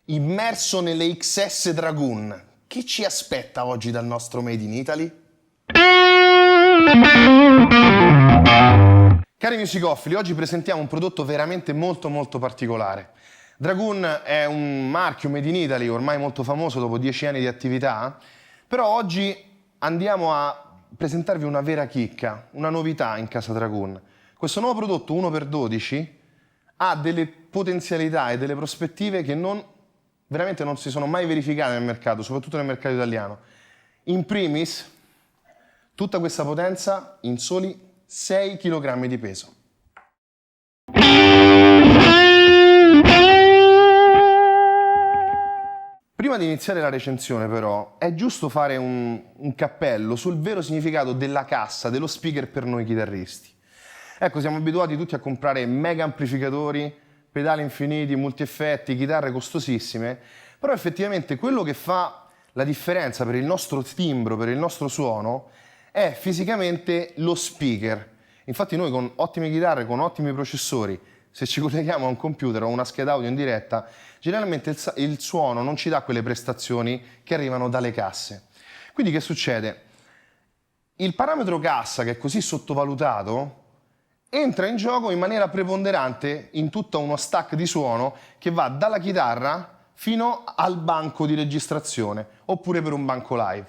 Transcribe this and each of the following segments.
immerso nelle XS Dragoon. Che ci aspetta oggi dal nostro Made in Italy? Cari musicofili, oggi presentiamo un prodotto veramente molto particolare. Dragoon è un marchio Made in Italy ormai molto famoso dopo 10 anni di attività, però oggi andiamo a presentarvi una vera chicca, una novità in casa Dragoon. Questo nuovo prodotto 1x12 ha delle potenzialità e delle prospettive che veramente non si sono mai verificate nel mercato, soprattutto nel mercato italiano. In primis, tutta questa potenza in soli 6 kg di peso. Prima di iniziare la recensione però è giusto fare un cappello sul vero significato della cassa, dello speaker per noi chitarristi. Ecco, siamo abituati tutti a comprare mega amplificatori, pedali infiniti, multieffetti, chitarre costosissime, però effettivamente quello che fa la differenza per il nostro timbro, per il nostro suono, è fisicamente lo speaker. Infatti noi con ottime chitarre, con ottimi processori, se ci colleghiamo a un computer o a una scheda audio in diretta, generalmente il suono non ci dà quelle prestazioni che arrivano dalle casse. Quindi che succede? Il parametro cassa, che è così sottovalutato, entra in gioco in maniera preponderante in tutto uno stack di suono che va dalla chitarra fino al banco di registrazione, oppure per un banco live.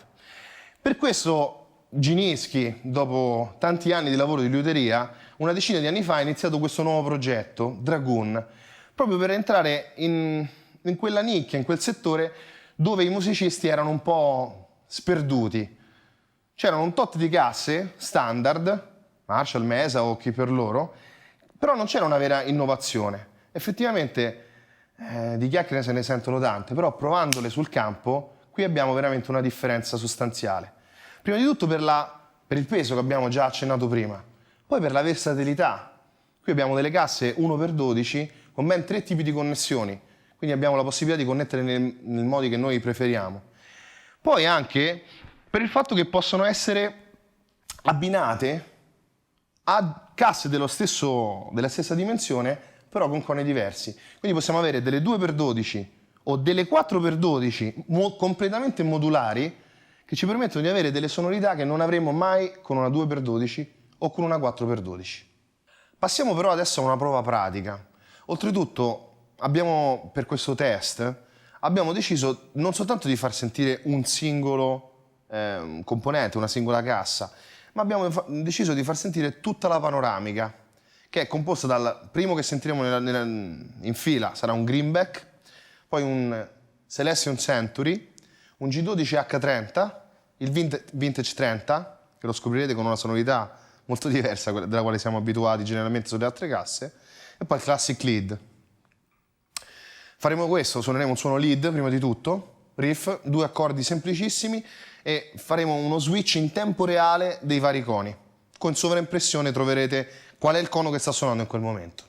Per questo Ginischi, dopo tanti anni di lavoro di liuteria, una decina di anni fa ha iniziato questo nuovo progetto, Dragoon, proprio per entrare in quella nicchia, in quel settore dove i musicisti erano un po' sperduti. C'erano un tot di casse standard, Marshall, Mesa o chi per loro, però non c'era una vera innovazione. Effettivamente di chiacchiere se ne sentono tante, però provandole sul campo, qui abbiamo veramente una differenza sostanziale. Prima di tutto per il peso che abbiamo già accennato prima, poi per la versatilità. Qui abbiamo delle casse 1x12 con ben 3 tipi di connessioni, quindi abbiamo la possibilità di connettere nel modi che noi preferiamo. Poi anche per il fatto che possono essere abbinate a casse della stessa dimensione, però con coni diversi. Quindi possiamo avere delle 2x12 o delle 4x12 completamente modulari, che ci permettono di avere delle sonorità che non avremmo mai con una 2x12 o con una 4x12. Passiamo però adesso a una prova pratica. Oltretutto, per questo test, abbiamo deciso non soltanto di far sentire un singolo componente, una singola cassa, ma abbiamo deciso di far sentire tutta la panoramica, che è composta dal primo che sentiremo in fila, sarà un Greenback, poi un Celestion Century, un G12H30, il Vintage 30, che lo scoprirete con una sonorità molto diversa dalla quale siamo abituati generalmente sulle altre casse, e poi il Classic Lead. Faremo questo, suoneremo un suono lead prima di tutto, riff, 2 accordi semplicissimi e faremo uno switch in tempo reale dei vari coni. Con sovraimpressione troverete qual è il cono che sta suonando in quel momento.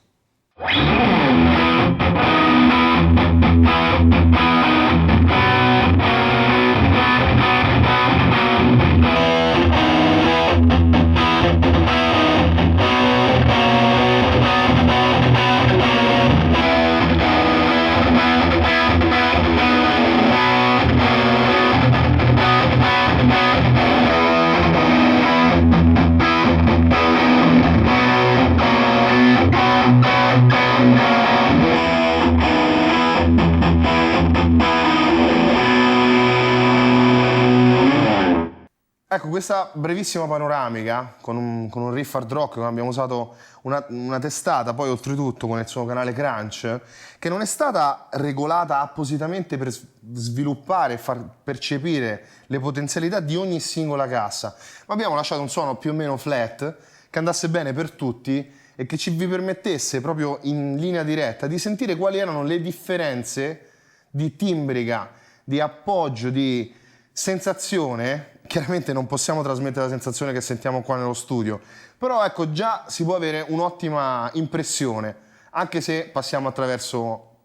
Ecco, questa brevissima panoramica con un riff hard rock, come abbiamo usato una testata, poi oltretutto con il suo canale Crunch, che non è stata regolata appositamente per sviluppare e far percepire le potenzialità di ogni singola cassa, ma abbiamo lasciato un suono più o meno flat, che andasse bene per tutti e che vi permettesse proprio in linea diretta di sentire quali erano le differenze di timbrica, di appoggio, di sensazione. Chiaramente non possiamo trasmettere la sensazione che sentiamo qua nello studio, però ecco, già si può avere un'ottima impressione, anche se passiamo attraverso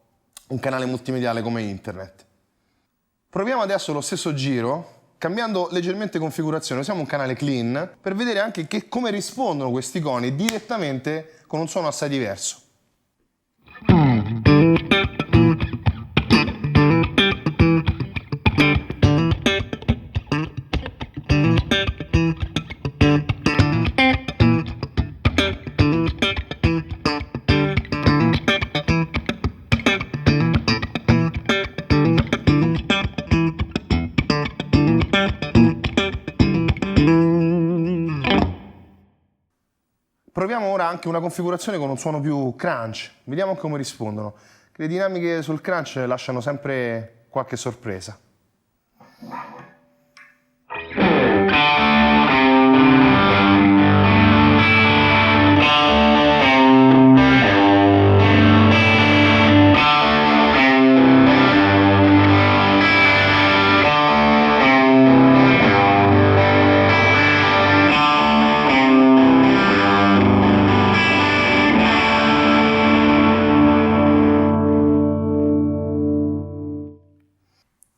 un canale multimediale come internet. Proviamo adesso lo stesso giro, cambiando leggermente configurazione. Usiamo un canale clean per vedere anche come rispondono questi coni direttamente con un suono assai diverso. Proviamo ora anche una configurazione con un suono più crunch, vediamo come rispondono. Le dinamiche sul crunch lasciano sempre qualche sorpresa.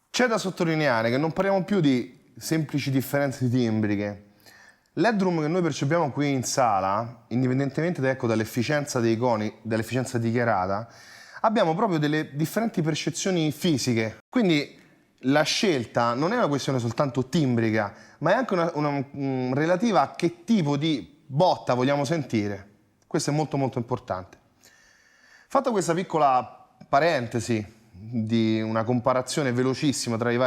C'è da sottolineare che non parliamo più di semplici differenze timbriche. L'headroom che noi percepiamo qui in sala, indipendentemente dall'efficienza dei coni, dall'efficienza dichiarata, abbiamo proprio delle differenti percezioni fisiche. Quindi la scelta non è una questione soltanto timbrica, ma è anche una relativa a che tipo di botta vogliamo sentire. Questo è molto molto importante. Fatta questa piccola parentesi di una comparazione velocissima tra le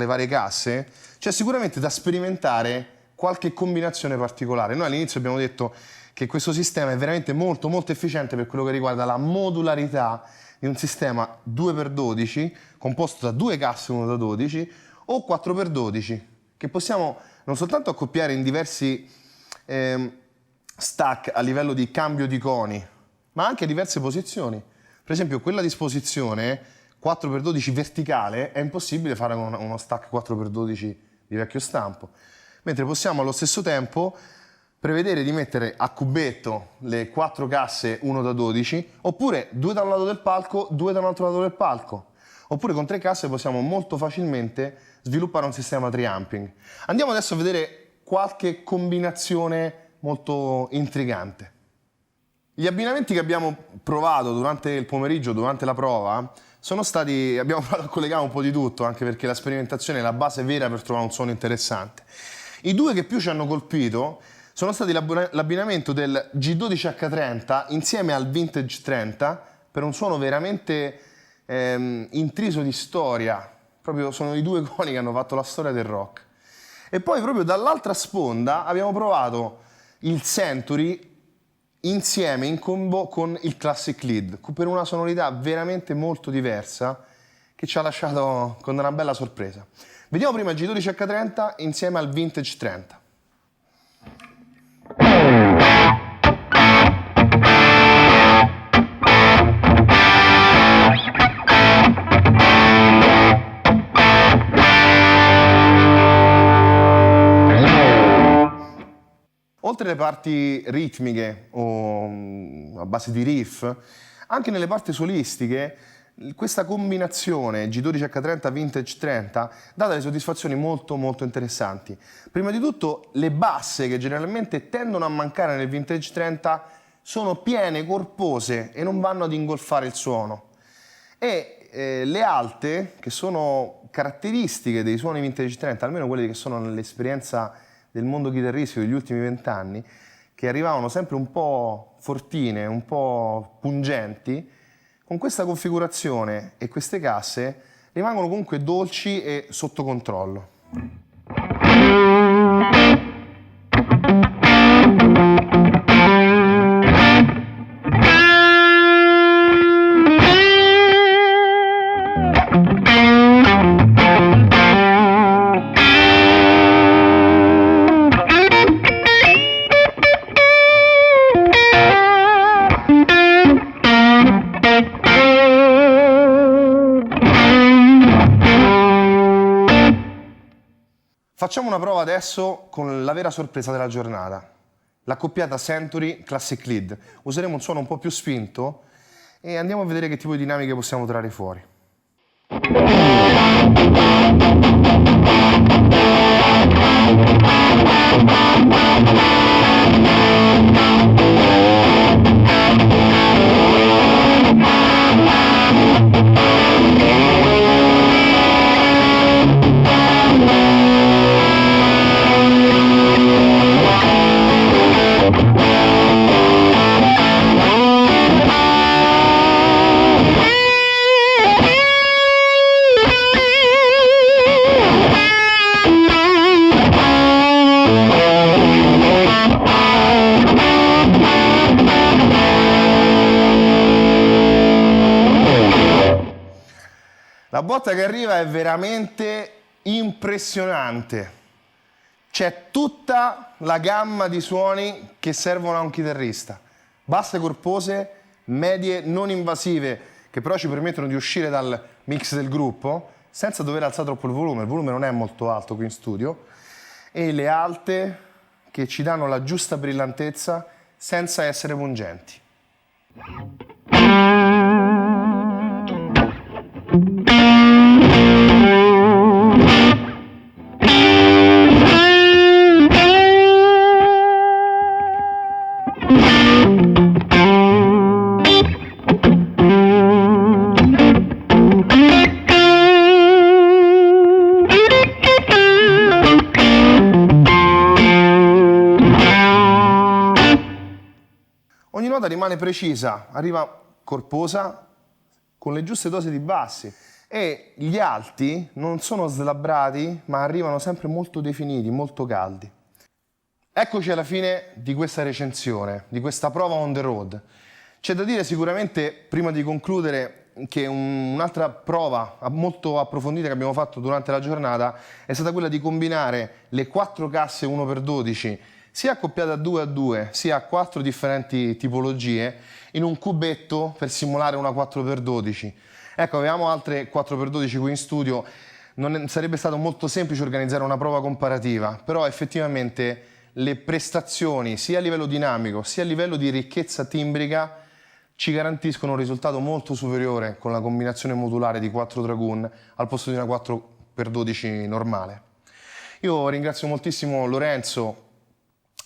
varie casse, c'è sicuramente da sperimentare qualche combinazione particolare. Noi all'inizio abbiamo detto che questo sistema è veramente molto molto efficiente per quello che riguarda la modularità di un sistema 2x12 composto da due casse 1 da 12 o 4x12 che possiamo non soltanto accoppiare in diversi stack a livello di cambio di coni, ma anche a diverse posizioni. Per esempio quella disposizione 4x12 verticale è impossibile fare con uno stack 4x12 di vecchio stampo, mentre possiamo allo stesso tempo prevedere di mettere a cubetto le 4 casse 1 da 12 oppure 2 da un lato del palco, 2 da un altro lato del palco, oppure con 3 casse possiamo molto facilmente sviluppare un sistema triamping. Andiamo adesso a vedere qualche combinazione molto intrigante. Gli abbinamenti che abbiamo provato durante il pomeriggio, durante la prova, abbiamo provato a collegare un po' di tutto, anche perché la sperimentazione è la base vera per trovare un suono interessante. I due che più ci hanno colpito sono stati l'abbinamento del G12H30 insieme al Vintage 30 per un suono veramente intriso di storia. Proprio sono i due coni che hanno fatto la storia del rock. E poi proprio dall'altra sponda abbiamo provato il Century insieme in combo con il Classic Lead per una sonorità veramente molto diversa che ci ha lasciato con una bella sorpresa. Vediamo prima il G12H30 insieme al Vintage 30. Oltre alle parti ritmiche o a base di riff, anche nelle parti solistiche, questa combinazione G12H30 Vintage 30 dà delle soddisfazioni molto molto interessanti. Prima di tutto le basse, che generalmente tendono a mancare nel Vintage 30, sono piene, corpose e non vanno ad ingolfare il suono. E le alte, che sono caratteristiche dei suoni Vintage 30, almeno quelle che sono nell'esperienza del mondo chitarristico degli ultimi 20 anni, che arrivavano sempre un po' fortine, un po' pungenti, con questa configurazione e queste casse rimangono comunque dolci e sotto controllo. Facciamo una prova adesso con la vera sorpresa della giornata, l'accoppiata Century Classic Lead. Useremo un suono un po' più spinto e andiamo a vedere che tipo di dinamiche possiamo tirare fuori. La botta che arriva è veramente impressionante. C'è tutta la gamma di suoni che servono a un chitarrista. Basse corpose, medie non invasive, che però ci permettono di uscire dal mix del gruppo senza dover alzare troppo il volume non è molto alto qui in studio, e le alte che ci danno la giusta brillantezza senza essere pungenti. Ogni nota rimane precisa, arriva corposa, con le giuste dosi di bassi, e gli alti non sono slabbrati, ma arrivano sempre molto definiti, molto caldi. Eccoci alla fine di questa recensione, di questa prova on the road. C'è da dire sicuramente, prima di concludere, che un'altra prova molto approfondita che abbiamo fatto durante la giornata è stata quella di combinare le 4 casse 1x12 sia accoppiate a 2x2 sia a 4 differenti tipologie in un cubetto per simulare una 4x12. Ecco, avevamo altre 4x12 qui in studio, non sarebbe stato molto semplice organizzare una prova comparativa, però effettivamente le prestazioni sia a livello dinamico sia a livello di ricchezza timbrica ci garantiscono un risultato molto superiore con la combinazione modulare di 4 Dragoon al posto di una 4x12 normale. Io ringrazio moltissimo Lorenzo,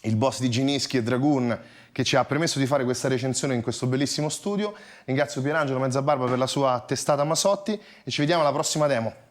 il boss di Ginischi e Dragoon, che ci ha permesso di fare questa recensione in questo bellissimo studio. Ringrazio Pierangelo Mezzabarba per la sua testata Masotti e ci vediamo alla prossima demo.